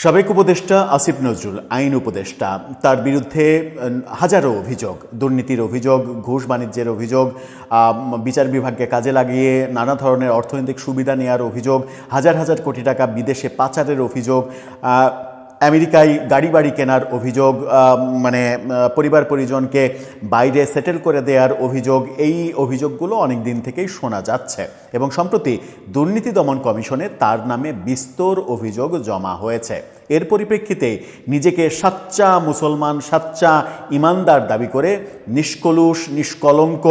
সাবেক উপদেষ্টা আসিফ নজরুল আইন উপদেষ্টা, তার বিরুদ্ধে হাজারো অভিযোগ, দুর্নীতির অভিযোগ, ঘুষ বাণিজ্যের অভিযোগ, বিচার বিভাগকে কাজে লাগিয়ে নানা ধরনের অর্থনৈতিক সুবিধা নেওয়ার অভিযোগ, হাজার হাজার কোটি টাকা বিদেশে পাচারের অভিযোগ, আমেরিকায় গাড়ি বাড়ি কেনার অভিযোগ, পরিবার পরিজনকে বাইরে সেটেল করে দেওয়ার অভিযোগ। এই অভিযোগগুলো অনেক দিন থেকেই শোনা যাচ্ছে এবং সম্প্রতি দুর্নীতি দমন কমিশনে তার নামে বিস্তর অভিযোগ জমা হয়েছে। এর পরিপ্রেক্ষিতে নিজেকে সাচ্চা মুসলমান, সাচ্চা ইমানদার দাবি করে নিষ্কলুষ, নিষ্কলঙ্ক,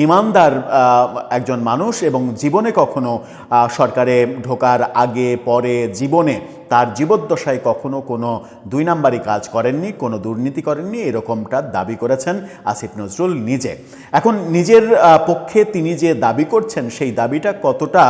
ইমানদার একজন মানুষ এবং জীবনে কখনো সরকারে ঢোকার আগে পরে জীবনে তার জীবদ্দশায় কখনো কোনো দুই নাম্বারি কাজ করেননি, কোনো দুর্নীতি করেননি, এরকমটা দাবি করেছেন আসিফ নজরুল নিজে। এখন নিজের পক্ষে তিনি যে দাবি করছেন সেই দাবিটা কতটা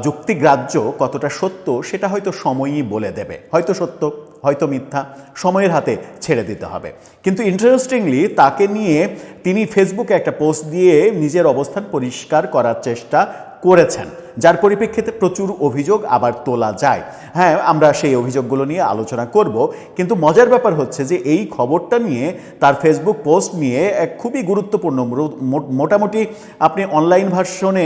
যুক্তিগ্রাহ্য, কতটা সত্য সেটা হয়তো সময়ই বলে দেবে। হয়তো সত্য, হয়তো মিথ্যা, সময়ের হাতে ছেড়ে দিতে হবে। কিন্তু ইন্টারেস্টিংলি তাকে নিয়ে তিনি ফেসবুকে একটা পোস্ট দিয়ে নিজের অবস্থান পরিষ্কার করার চেষ্টা করেছেন, যার পরিপ্রেক্ষিতে প্রচুর অভিযোগ আবার তোলা যায়। হ্যাঁ, আমরা সেই অভিযোগগুলো নিয়ে আলোচনা করব, কিন্তু মজার ব্যাপার হচ্ছে যে এই খবরটা নিয়ে, তার ফেসবুক পোস্ট নিয়ে এক খুবই গুরুত্বপূর্ণ, মোটামুটি আপনি অনলাইন ভার্সনে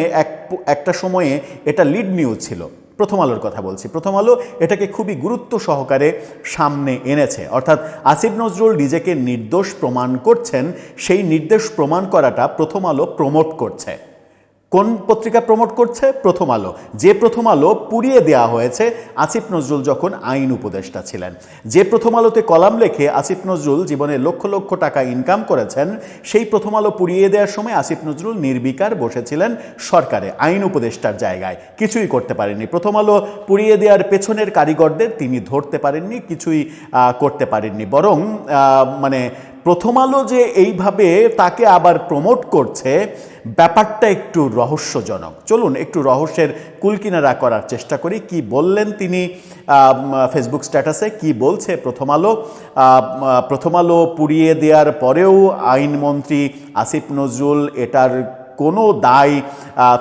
একটা সময়ে এটা লিড নিউজ ছিল। প্রথম আলোর কথা বলছি, প্রথম আলো এটাকে খুবই গুরুত্ব সহকারে সামনে এনেছে। অর্থাৎ আসিফ নজরুল নিজেকে নির্দোষ প্রমাণ করছেন, সেই নির্দোষ প্রমাণ করাটা প্রথম আলো প্রমোট করছে। কোন পত্রিকা প্রমোট করছে? প্রথম আলো। যে প্রথম আলো পুড়িয়ে দেওয়া হয়েছে আসিফ নজরুল যখন আইন উপদেষ্টা ছিলেন, যে প্রথম আলোতে কলাম লেখে আসিফ নজরুল জীবনে লক্ষ লক্ষ টাকা ইনকাম করেছেন, সেই প্রথম আলো পুড়িয়ে দেওয়ার সময় আসিফ নজরুল নির্বিকার বসেছিলেন সরকারে আইন উপদেষ্টার জায়গায়, কিছুই করতে পারেননি। প্রথম আলো পুড়িয়ে দেওয়ার পেছনের কারিগরদের তিনি ধরতে পারেননি, কিছুই করতে পারেননি। বরং প্রথম আলো যে এইভাবে তাকে আবার প্রমোট করছে, ব্যাপারটা একটু রহস্যজনক। চলুন একটু রহস্যের কুলকিনারা করার চেষ্টা করি। কি বললেন তিনি ফেসবুক স্ট্যাটাসে, কি বলছে প্রথম আলো? প্রথম আলো পুড়িয়ে দেওয়ার পরেও আইনমন্ত্রী আসিফ নজরুল এটার কোনো দায়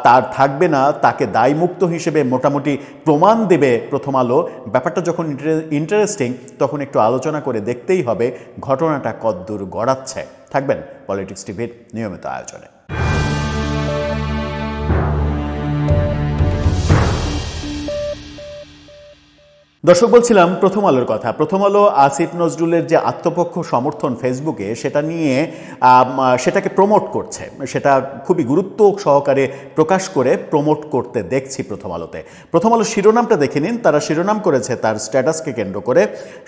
তার থাকবে না, তাকে দায়মুক্ত হিসেবে মোটামুটি প্রমাণ দেবে প্রথম আলো। ব্যাপারটা যখন ইন্টারেস্টিং তখন একটু আলোচনা করে দেখতেই হবে ঘটনাটা কতদূর গড়াচ্ছে। থাকবেন পলিটিক্স টিভির নিয়মিত আয়োজনে। দর্শক, বলছিলাম প্রথম আলোর কথা। প্রথম আলো আসিফ নজরুলের যে আত্মপক্ষ সমর্থন ফেসবুকে, সেটা নিয়ে সেটাকে প্রমোট করছে, সেটা খুবই গুরুত্ব সহকারে প্রকাশ করে প্রমোট করতে দেখছি প্রথম আলোতে। প্রথম আলো শিরোনামটা দেখে নিন, তারা শিরোনাম করেছে তার স্ট্যাটাসকে কেন্দ্র করে।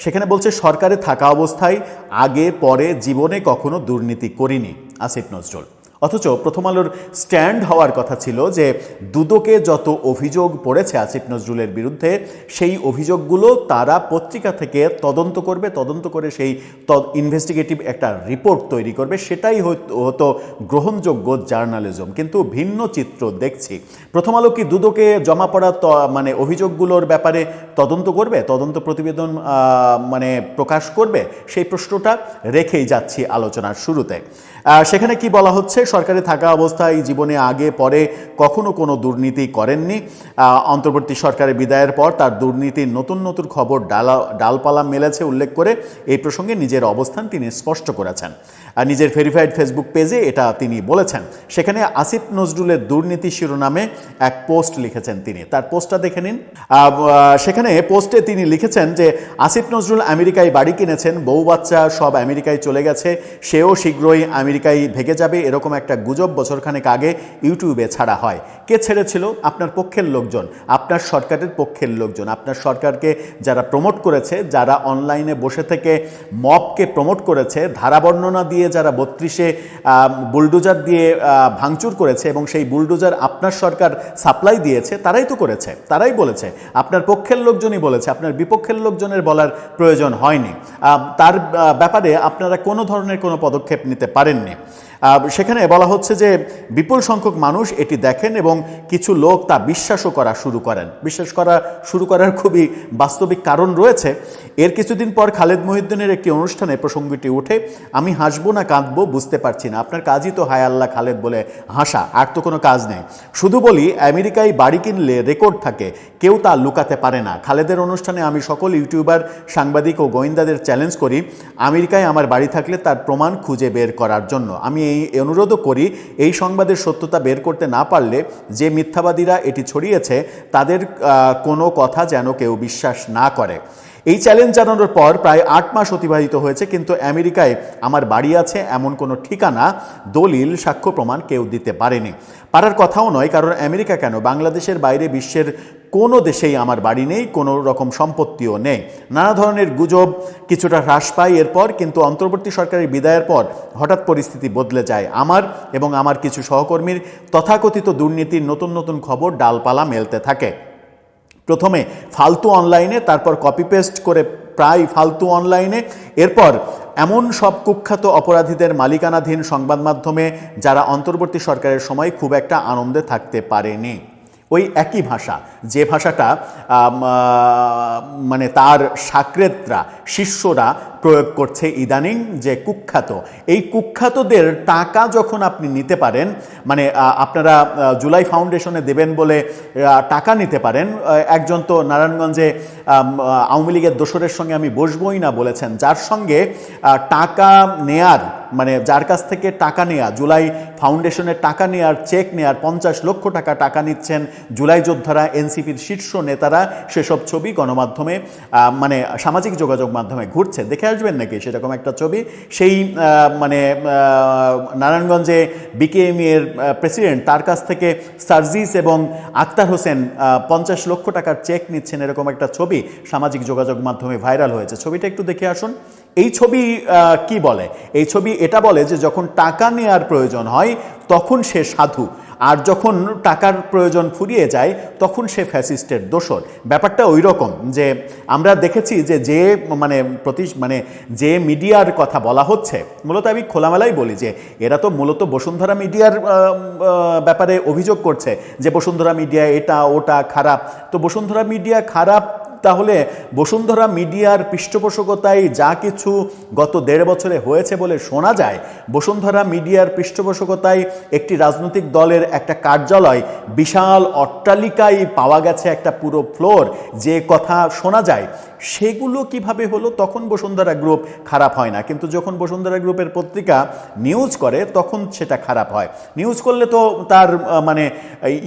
সেখানে বলছে, সরকারে থাকা অবস্থায় আগে পরে জীবনে কখনো দুর্নীতি করিনি আসিফ নজরুল। অথচ প্রথম আলোর স্ট্যান্ড হওয়ার কথা ছিল যে দুদকে যত অভিযোগ পড়েছে আসিফ নজরুলের বিরুদ্ধে, সেই অভিযোগগুলো তারা পত্রিকা থেকে তদন্ত করবে, তদন্ত করে সেই ইনভেস্টিগেটিভ একটা রিপোর্ট তৈরি করবে, সেটাই হতো গ্রহণযোগ্য জার্নালিজম। কিন্তু ভিন্ন চিত্র দেখছি। প্রথম আলো কি দুদকে জমা পড়া অভিযোগগুলোর ব্যাপারে তদন্ত করবে, তদন্ত প্রতিবেদন প্রকাশ করবে? সেই প্রশ্নটা রেখেই যাচ্ছি আলোচনার শুরুতে। সেখানে কি বলা হচ্ছে, সরকারে থাকা অবস্থায় জীবনে আগে পরে কখনো কোনো দুর্নীতি করেননি। অন্তর্বর্তী সরকারের বিদায়ের পর তার দুর্নীতির নতুন নতুন খবর ডালপালা মেলেছে উল্লেখ করে এই প্রসঙ্গে নিজের অবস্থান তিনি স্পষ্ট করেছেন। নিজের ভেরিফাইড ফেসবুক পেজে এটা তিনি বলেছেন। সেখানে আসিফ নজরুলের দুর্নীতি শিরোনামে এক পোস্ট লিখেছেন তিনি। তার পোস্টটা দেখে নিন। সেখানে পোস্টে তিনি লিখেছেন যে আসিফ নজরুল আমেরিকায় বাড়ি কিনেছেন, বউ বাচ্চা সব আমেরিকায় চলে গেছে, সেও শীঘ্রই আমেরিকায় ভেগে যাবে, এরকম একটা গুজব বছরখানেক আগে ইউটিউবে ছাড়া হয়। কে ছেড়েছিল? আপনার পক্ষের লোকজন, আপনার সরকারের পক্ষের লোকজন, আপনার সরকারকে যারা প্রমোট করেছে, যারা অনলাইনে বসে থেকে মবকে প্রমোট করেছে, ধারা বর্ণনা দিয়ে যারা 32-এ বুলডোজার দিয়ে ভাঙচুর করেছে এবং সেই বুলডোজার আপনার সরকার সাপ্লাই দিয়েছে, তারাই তো করেছে, তারাই বলেছে। আপনার পক্ষের লোকজনই বলেছে, আপনার বিপক্ষের লোকজনের বলার প্রয়োজন হয়নি। তার ব্যাপারে আপনারা কোনো ধরনের কোনো পদক্ষেপ নিতে পারেননি। সেখানে বলা হচ্ছে যে বিপুল সংখ্যক মানুষ এটি দেখেন এবং কিছু লোক তা বিশ্বাসও করা শুরু করেন। বিশ্বাস করা শুরু করার খুবই বাস্তবিক কারণ রয়েছে। এর কিছুদিন পর খালেদ মহিউদ্দিনের একটি অনুষ্ঠানে প্রসঙ্গটি উঠে। আমি হাসবো না কাঁদবো বুঝতে পারছি না, আপনার কাজই তো হায় আল্লাহ খালেদ বলে হাসা, আর তো কোনো কাজ নেই। শুধু বলি আমেরিকায় বাড়ি কিনলে রেকর্ড থাকে, কেউ তা লুকাতে পারে না। খালেদের অনুষ্ঠানে আমি সকল ইউটিউবার, সাংবাদিক ও গোয়েন্দাদের চ্যালেঞ্জ করি আমেরিকায় আমার বাড়ি থাকলে তার প্রমাণ খুঁজে বের করার জন্য। আমি এই অনুরোধও করি এই সংবাদের সত্যতা বের করতে না পারলে যে মিথ্যাবাদীরা এটি ছড়িয়েছে তাদের কোনো কথা যেন কেউ বিশ্বাস না করে। এই চ্যালেঞ্জ জানানোর পর প্রায় 8 মাস অতিবাহিত হয়েছে, কিন্তু আমেরিকায় আমার বাড়ি আছে এমন কোনো ঠিকানা, দলিল, সাক্ষ্য প্রমাণ কেউ দিতে পারেনি। পারার কথাও নয়, কারণ আমেরিকা কেন, বাংলাদেশের বাইরে বিশ্বের কোনো দেশেই আমার বাড়ি নেই, কোনো রকম সম্পত্তিও নেই। নানা ধরনের গুজব কিছুটা হ্রাস পায় এরপর, কিন্তু অন্তর্বর্তী সরকারের বিদায়ের পর হঠাৎ পরিস্থিতি বদলে যায়। আমার এবং আমার কিছু সহকর্মীর তথাকথিত দুর্নীতির নতুন নতুন খবর ডালপালা মেলতে থাকে। প্রথমে ফালতু অনলাইনে, তারপর কপি পেস্ট করে প্রায় ফালতু অনলাইনে, এরপর এমন সব কুখ্যাত অপরাধীদের মালিকানাধীন সংবাদ মাধ্যমে যারা অন্তর্বর্তী সরকারের সময় খুব একটা আনন্দে থাকতে পারেনি। ওই একই ভাষা, যে ভাষাটা মানে তার সাকরেতরা, শিষ্যরা প্রয়োগ করছে ইদানিং, যে কুখ্যাত, এই কুখ্যাতদের টাকা যখন আপনি নিতে পারেন, মানে আপনারা জুলাই ফাউন্ডেশনে দেবেন বলে টাকা নিতে পারেন। একজন তো নারায়ণগঞ্জে আওয়ামী লীগের দোসরের সঙ্গে আমি বসবই না বলেছেন, যার সঙ্গে টাকা নেয়ার, মানে যার কাছ থেকে টাকা নেয়া, জুলাই ফাউন্ডেশনের টাকা নেয়ার, চেক নেয়ার, 50 লক্ষ টাকা নিচ্ছেন জুলাই যোদ্ধারা, এনসিপির শীর্ষ নেতারা, সেসব ছবি গণমাধ্যমে মানে সামাজিক যোগাযোগ মাধ্যমে ঘুরছে। দেখে আসবেন নাকি সেরকম একটা ছবি? সেই মানে নারায়ণগঞ্জে বিকেএমই এর প্রেসিডেন্ট, তার কাছ থেকে সার্জিস এবং আক্তার হোসেন 50 লক্ষ টাকার চেক নিচ্ছেন, এরকম একটা ছবি সামাজিক যোগাযোগ মাধ্যমে ভাইরাল হয়েছে। ছবিটা একটু দেখে আসুন। এই ছবি কি বলে? এই ছবি এটা বলে যে যখন টাকা নেওয়ার প্রয়োজন হয় তখন সে সাধু, আর যখন টাকার প্রয়োজন ফুরিয়ে যায় তখন সে ফ্যাসিস্টের দোসর। ব্যাপারটা ওই রকম যে আমরা দেখেছি যে মানে যে মিডিয়ার কথা বলা হচ্ছে, মূলত আমি খোলামেলাই বলি যে এরা তো মূলত বসুন্ধরা মিডিয়ার ব্যাপারে অভিযোগ করছে যে বসুন্ধরা মিডিয়া এটা ওটা খারাপ। তো বসুন্ধরা মিডিয়া খারাপ, তাহলে বসুন্ধরা মিডিয়ার পৃষ্ঠপোষকতায় যা কিছু গত 1.5 বছরে হয়েছে বলে শোনা যায়, বসুন্ধরা মিডিয়ার পৃষ্ঠপোষকতায় একটি রাজনৈতিক দলের একটা কার্যালয়, বিশাল অট্টালিকায় পাওয়া গেছে একটা পুরো ফ্লোর, যে কথা শোনা যায় সেগুলো কিভাবে হলো? তখন বসুন্ধরা গ্রুপ খারাপ হয় না, কিন্তু যখন বসুন্ধরা গ্রুপের পত্রিকা নিউজ করে তখন সেটা খারাপ হয়। নিউজ করলে তো তার মানে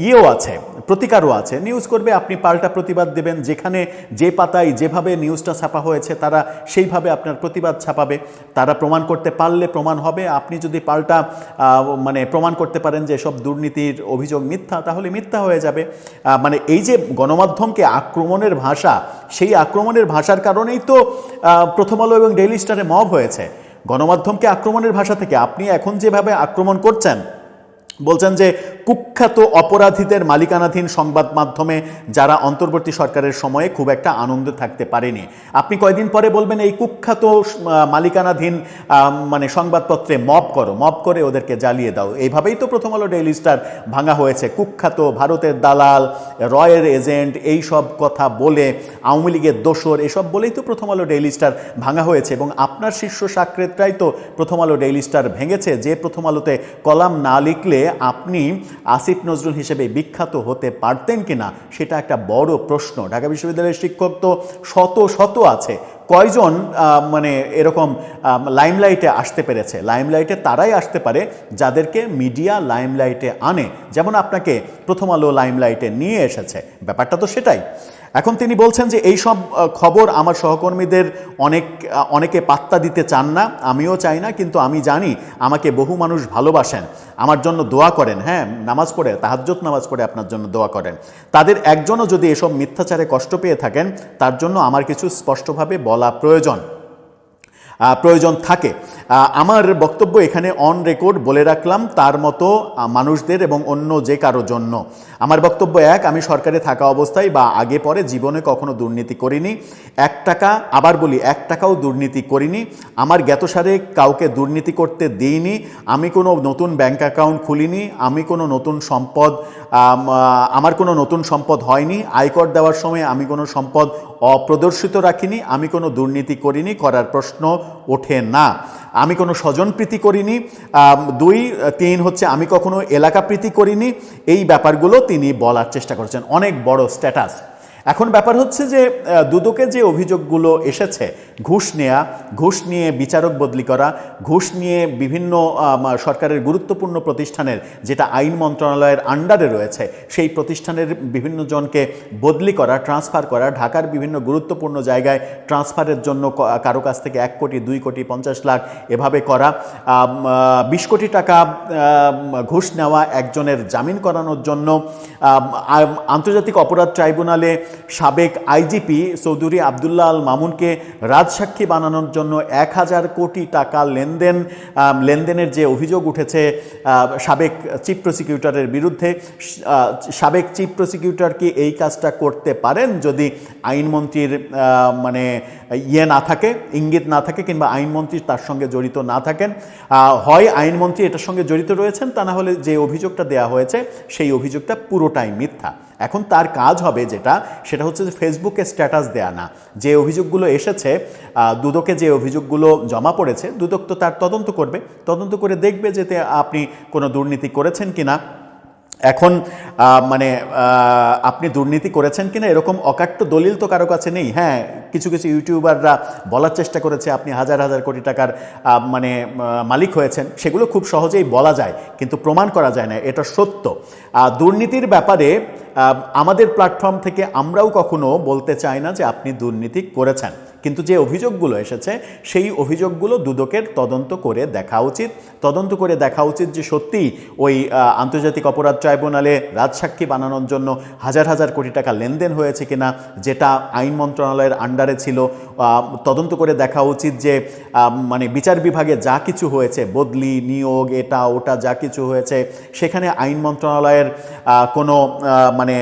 ইয়েও আছে, প্রতিকারও আছে। নিউজ করবে, আপনি পাল্টা প্রতিবাদ দেবেন, যেখানে যে পাতায় যেভাবে নিউজটা ছাপা হয়েছে তারা সেইভাবে আপনার প্রতিবাদ ছাপাবে। তারা প্রমাণ করতে পারলে প্রমাণ হবে। আপনি যদি পাল্টা মানে প্রমাণ করতে পারেন যে সব দুর্নীতির অভিযোগ মিথ্যা, তাহলে মিথ্যা হয়ে যাবে। মানে এই যে গণমাধ্যমকে আক্রমণের ভাষা, সেই আক্রমণের ভাষার কারণেই তো প্রথম আলো এবং ডেইলি স্টারে মব হয়েছে। গণমাধ্যমকে আক্রমণের ভাষা থেকে আপনি এখন যেভাবে আক্রমণ করছেন, বলছেন যে কুখ্যাত অপরাধীদের মালিকানাধীন সংবাদ মাধ্যমে যারা অন্তর্বর্তী সরকারের সময়ে খুব একটা আনন্দে থাকতে পারেনি, আপনি কয়দিন পরে বলবেন এই কুখ্যাত মালিকানাধীন মানে সংবাদপত্রে মব করো, মব করে ওদেরকে জ্বালিয়ে দাও। এইভাবেই তো প্রথম আলো ডেইলি স্টার ভাঙা হয়েছে। কুখ্যাত, ভারতের দালাল, রয়ের এজেন্ট, এই সব কথা বলে, আওয়ামী লীগের দোসর, এসব বলেই তো প্রথম আলো ডেইলি স্টার ভাঙা হয়েছে। এবং আপনার শীর্ষ সাকরেতরাই তো প্রথম আলো ডেইলি স্টার ভেঙেছে। যে প্রথম আলোতে কলাম না লিখলে আপনি আসিফ নজরুল হিসেবে বিখ্যাত হতে পারতেন কিনা, সেটা একটা বড় প্রশ্ন। ঢাকা বিশ্ববিদ্যালয়ের শিক্ষক তো শত শত আছে, কয়জন মানে এরকম লাইমলাইটে আসতে পেরেছে? লাইমলাইটে তারাই আসতে পারে যাদেরকে মিডিয়া লাইমলাইটে আনে, যেমন আপনাকে প্রথম আলো লাইমলাইটে নিয়ে এসেছে। ব্যাপারটা তো সেটাই। এখন তিনি বলছেন যে এই সব খবর আমার সহকর্মীদের অনেকে পাত্তা দিতে চান না, আমিও চাই না, কিন্তু আমি জানি আমাকে বহু মানুষ ভালোবাসেন, আমার জন্য দোয়া করেন। হ্যাঁ, নামাজ পড়ে, তাহাজ্জুদ নামাজ পড়ে আপনার জন্য দোয়া করেন। তাদের একজনও যদি এসব মিথ্যাচারে কষ্ট পেয়ে থাকেন, তার জন্য আমার কিছু স্পষ্টভাবে বলা প্রয়োজন থাকে। আমার বক্তব্য এখানে অন রেকর্ড বলে রাখলাম, তার মতো মানুষদের এবং অন্য যে কারো জন্য। আমার বক্তব্য এক, আমি সরকারে থাকা অবস্থায় বা আগে পরে জীবনে কখনো দুর্নীতি করিনি। 1 টাকা, আবার বলি 1 টাকাও দুর্নীতি করিনি। আমার জ্ঞাতসারে কাউকে দুর্নীতি করতে দিইনি। আমি কোনো নতুন ব্যাংক অ্যাকাউন্ট খুলিনি। আমি কোনো নতুন সম্পদ, আমার কোনো নতুন সম্পদ হয়নি। আয়কর দেওয়ার সময় আমি কোনো সম্পদ অপ্রদর্শিত রাখিনি। আমি কোনো দুর্নীতি করিনি, করার প্রশ্ন ওঠে না। আমি কোনো স্বজনপ্রীতি করিনি। 2, 3 হচ্ছে আমি কখনো এলাকাপ্রীতি করিনি। এই ব্যাপারগুলো তিনি বলার চেষ্টা করেছেন, অনেক বড় স্ট্যাটাস। এখন ব্যাপার হচ্ছে যে দুদকে যে অভিযোগগুলো এসেছে, ঘুষ নেয়া, ঘুষ নিয়ে বিচারক বদলি করা, ঘুষ নিয়ে বিভিন্ন সরকারের গুরুত্বপূর্ণ প্রতিষ্ঠানের, যেটা আইন মন্ত্রণালয়ের আন্ডারে রয়েছে, সেই প্রতিষ্ঠানের বিভিন্ন জনকে বদলি করা, ট্রান্সফার করা, ঢাকার বিভিন্ন গুরুত্বপূর্ণ জায়গায় ট্রান্সফারের জন্য কারো কাছ থেকে 1 কোটি, 2 কোটি, 50 লাখ এভাবে করা, 20 কোটি টাকা ঘুষ নেওয়া একজনের জামিন করানোর জন্য, আন্তর্জাতিক অপরাধ ট্রাইব্যুনালে সাবেক আইজিপি চৌধুরী আবদুল্লাহ আল মামুনকে রাজসাক্ষী বানানোর জন্য 1000 কোটি টাকা লেনদেনের যে অভিযোগ উঠেছে সাবেক চিফ প্রসিকিউটরের বিরুদ্ধে। সাবেক চিফ প্রসিকিউটর কি এই কাজটা করতে পারেন যদি আইনমন্ত্রীর মানে না থাকে, ইঙ্গিত না থাকে, কিংবা আইনমন্ত্রী তার সঙ্গে জড়িত না থাকেন? হয় আইনমন্ত্রী এটার সঙ্গে জড়িত রয়েছেন, তা না হলে যে অভিযোগটা দেওয়া হয়েছে সেই অভিযোগটা পুরোটাই মিথ্যা। এখন তার কাজ হবে সেটা হচ্ছে যে ফেসবুকে স্ট্যাটাস দেয়া না। যে অভিযোগগুলো এসেছে, দুদকে যে অভিযোগগুলো জমা পড়েছে, দুদক তো তার তদন্ত করবে, তদন্ত করে দেখবে যে আপনি কোনো দুর্নীতি করেছেন কিনা। এখন মানে আপনি দুর্নীতি করেছেন কিনা এরকম অকাট্য দলিল তো কারো কাছে নেই। হ্যাঁ, কিছু কিছু ইউটিউবাররা বলার চেষ্টা করেছে আপনি হাজার হাজার কোটি টাকার মানে মালিক হয়েছেন, সেগুলো খুব সহজেই বলা যায়, কিন্তু প্রমাণ করা যায় না, এটা সত্য। দুর্নীতির ব্যাপারে আমাদের প্ল্যাটফর্ম থেকে আমরাও কখনো বলতে চাই না যে আপনি দুর্নীতি করেছেন, কিন্তু যে অভিযোগগুলো এসেছে সেই অভিযোগগুলো দুদকের তদন্ত করে দেখা উচিত। তদন্ত করে দেখা উচিত যে সত্যিই ওই আন্তর্জাতিক অপরাধ ট্রাইব্যুনালে রাজসাক্ষী বানানোর জন্য হাজার হাজার কোটি টাকা লেনদেন হয়েছে কিনা, যেটা আইন মন্ত্রণালয়ের আন্ডারে ছিল। তদন্ত করে দেখা উচিত যে মানে বিচার বিভাগে যা কিছু হয়েছে, বদলি, নিয়োগ, এটা ওটা যা কিছু হয়েছে, সেখানে আইন মন্ত্রণালয়ের কোনো মানে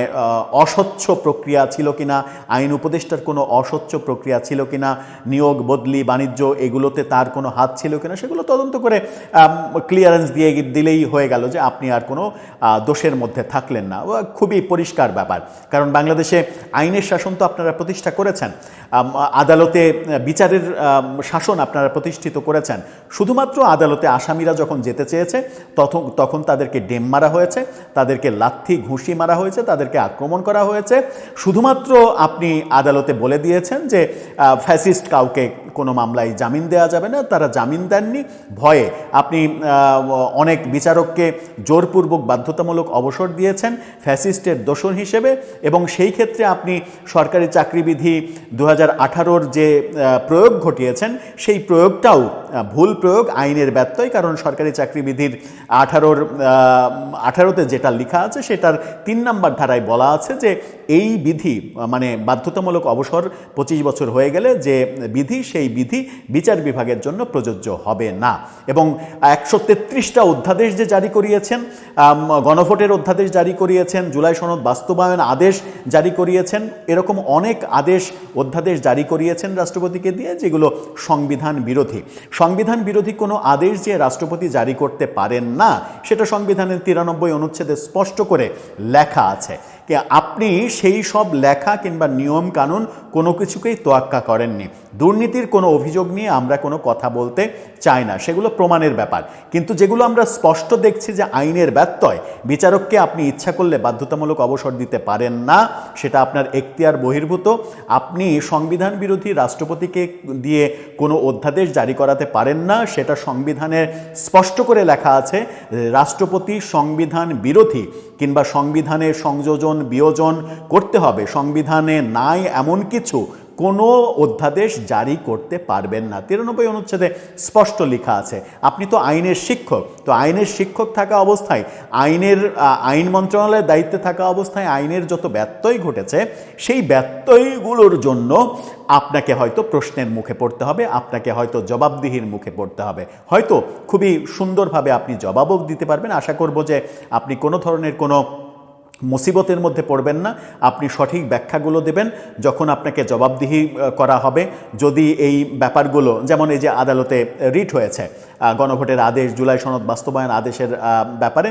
অস্বচ্ছ প্রক্রিয়া ছিল কিনা, আইন উপদেষ্টার কোনো অস্বচ্ছ প্রক্রিয়া ছিল কিনা, নিয়োগ, বদলি, বাণিজ্য এগুলোতে তার কোনো হাত ছিল কিনা, সেগুলো তদন্ত করে ক্লিয়ারেন্স দিলেই হয়ে গেল যে আপনি আর কোনো দোষের মধ্যে থাকলেন না। খুবই পরিষ্কার ব্যাপার, কারণ বাংলাদেশে আইনের শাসন তো আপনারা প্রতিষ্ঠা করেছেন, আদালতে বিচারের শাসন আপনারা প্রতিষ্ঠিত করেছেন। শুধুমাত্র আদালতে আসামিরা যখন যেতে চেয়েছে তখন তাদেরকে ডেম মারা হয়েছে, তাদেরকে লাথি ঘুষি মারা হয়েছে, তাদেরকে আক্রমণ করা হয়েছে। শুধুমাত্র আপনি আদালতে বলে দিয়েছেন যে ফ্যাসিস্ট কাউকে কোনো মামলায় জামিন দেওয়া যাবে না, তারা জামিন দেননি ভয়ে। আপনি অনেক বিচারককে জোরপূর্বক বাধ্যতামূলক অবসর দিয়েছেন ফ্যাসিস্টের দোষর হিসেবে, এবং সেই ক্ষেত্রে আপনি সরকারি চাকরিবিধি 2018-র যে প্রয়োগ ঘটিয়েছেন সেই প্রয়োগটাও ভুল প্রয়োগ, আইনের ব্যত্যয়। কারণ সরকারি চাকরিবিধির 18-তে যেটা লেখা আছে সেটার 3 নম্বর ধারায় বলা আছে যে এই বিধি মানে বাধ্যতামূলক অবসর 25 বছর হয়ে গেলে যে বিধি, সেই বিধি বিচার বিভাগের জন্য প্রযোজ্য হবে না। এবং 133টা অধ্যাদেশ যে জারি করিয়েছেন, গণভোটের অধ্যাদেশ জারি করিয়েছেন, জুলাই সনদ বাস্তবায়ন আদেশ জারি করিয়েছেন, এরকম অনেক আদেশ অধ্যাদেশ জারি করিয়েছেন রাষ্ট্রপতিকে দিয়ে, যেগুলো সংবিধান বিরোধী। সংবিধান বিরোধী কোনো আদেশ যে রাষ্ট্রপতি জারি করতে পারেন না, সেটা সংবিধানের 93 অনুচ্ছেদে স্পষ্ট করে লেখা আছে। আপনি সেই সব লেখা কিংবা নিয়ম কানুন কোনো কিছুকেই তোয়াক্কা করেননি। দুর্নীতির কোনো অভিযোগ নিয়ে আমরা কোনো কথা বলতে চাই না, সেগুলো প্রমাণের ব্যাপার। কিন্তু যেগুলো আমরা স্পষ্ট দেখছি যে আইনের ব্যত্যয়, বিচারককে আপনি ইচ্ছা করলে বাধ্যতামূলক অবসর দিতে পারেন না, সেটা আপনার এখতিয়ার বহির্ভূত। আপনি সংবিধান বিরোধী রাষ্ট্রপতিকে দিয়ে কোনো অধ্যাদেশ জারি করাতে পারেন না, সেটা সংবিধানের স্পষ্ট করে লেখা আছে। রাষ্ট্রপতি সংবিধান বিরোধী কিংবা সংবিধানের সংযোজন বিয়োজন করতে হবে, সংবিধানে নাই এমন কিছু কোনো অধ্যাদেশ জারি করতে পারবেন না। 93 অনুচ্ছেদে স্পষ্ট লেখা আছে। আপনি তো আইনের শিক্ষক, তো আইনের শিক্ষক থাকা অবস্থায়, আইন মন্ত্রণালয়ের দায়িত্বে থাকা অবস্থায় আইনের যত ব্যত্যয় ঘটেছে, সেই ব্যত্যয়গুলোর জন্য আপনাকে হয়তো প্রশ্নের মুখে পড়তে হবে, আপনাকে হয়তো জবাবদিহির মুখে পড়তে হবে। হয়তো খুবই সুন্দরভাবে আপনি জবাবও দিতে পারবেন। আশা করব যে আপনি কোনো ধরনের কোনো মুসিবতের মধ্যে পড়বেন না। আপনি সঠিক ব্যাখ্যাগুলো দেবেন যখন আপনাকে জবাবদিহি করা হবে। যদি এই ব্যাপারগুলো, যেমন এই যে আদালতে রিট হয়েছে গণভোটের আদেশ, জুলাই সনদ বাস্তবায়ন আদেশের ব্যাপারে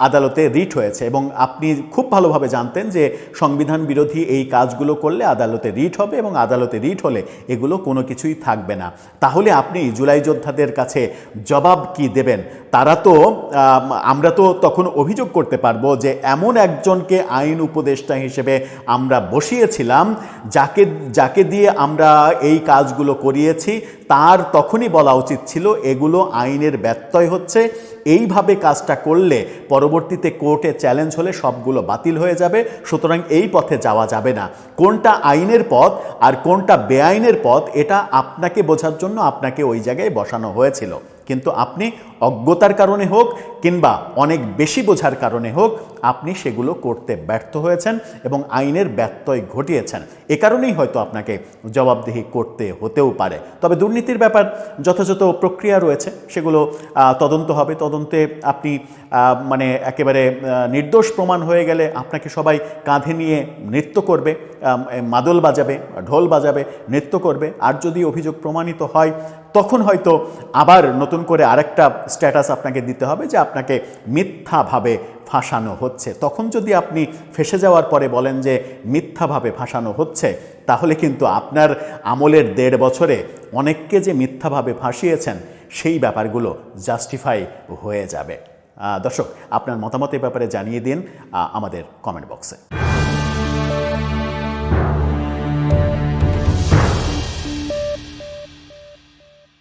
আদালতে রিট হয়েছে, এবং আপনি খুব ভালোভাবে জানতেন যে সংবিধান বিরোধী এই কাজগুলো করলে আদালতে রিট হবে, এবং আদালতে রিট হলে এগুলো কোনো কিছুই থাকবে না। তাহলে আপনি জুলাই যোদ্ধাদের কাছে জবাব কি দেবেন? তারা তো, আমরা তো তখন অভিযোগ করতে পারবো যে এমন একজনকে আইন উপদেষ্টা হিসেবে আমরা বসিয়েছিলাম, যাকে দিয়ে আমরা এই কাজগুলো করিয়েছি, তার তখনই বলা উচিত ছিল এগুলো আইনের ব্যত্যয় হচ্ছে, এইভাবে কাজটা করলে পরবর্তীতে কোর্টে চ্যালেঞ্জ হলে সবগুলো বাতিল হয়ে যাবে, সুতরাং এই পথে যাওয়া যাবে না। কোনটা আইনের পথ আর কোনটা বেআইনের পথ, এটা আপনাকে বোঝার জন্য আপনাকে ওই জায়গায় বসানো হয়েছিল। কিন্তু আপনি অজ্ঞতার কারণে হোক কিংবা অনেক বেশি বোঝার কারণে হোক, আপনি সেগুলো করতে ব্যর্থ হয়েছেন এবং আইনের ব্যত্যয় ঘটিয়েছেন। এ কারণেই হয়তো আপনাকে জবাবদিহি করতে হতেও পারে। তবে দুর্নীতির ব্যাপার যথাযথ প্রক্রিয়া রয়েছে, সেগুলো তদন্ত হবে। তদন্তে আপনি মানে একেবারে নির্দোষ প্রমাণ হয়ে গেলে আপনাকে সবাই কাঁধে নিয়ে নৃত্য করবে, মাদল বাজাবে, ঢোল বাজাবে, নৃত্য করবে। আর যদি অভিযোগ প্রমাণিত হয়, তখন হয়তো আবার নতুন করে আরেকটা স্ট্যাটাস আপনাকে দিতে হবে যে আপনাকে মিথ্যাভাবে ফাঁসানো হচ্ছে। তখন যদি আপনি ফেঁসে যাওয়ার পরে বলেন যে মিথ্যাভাবে ফাঁসানো হচ্ছে, তাহলে কিন্তু আপনার আমলের 1.5 বছরে অনেককে যে মিথ্যাভাবে ফাঁসিয়েছেন সেই ব্যাপারগুলো জাস্টিফাই হয়ে যাবে। দর্শক, আপনার মতামত এ ব্যাপারে জানিয়ে দিন আমাদের কমেন্ট বক্সে।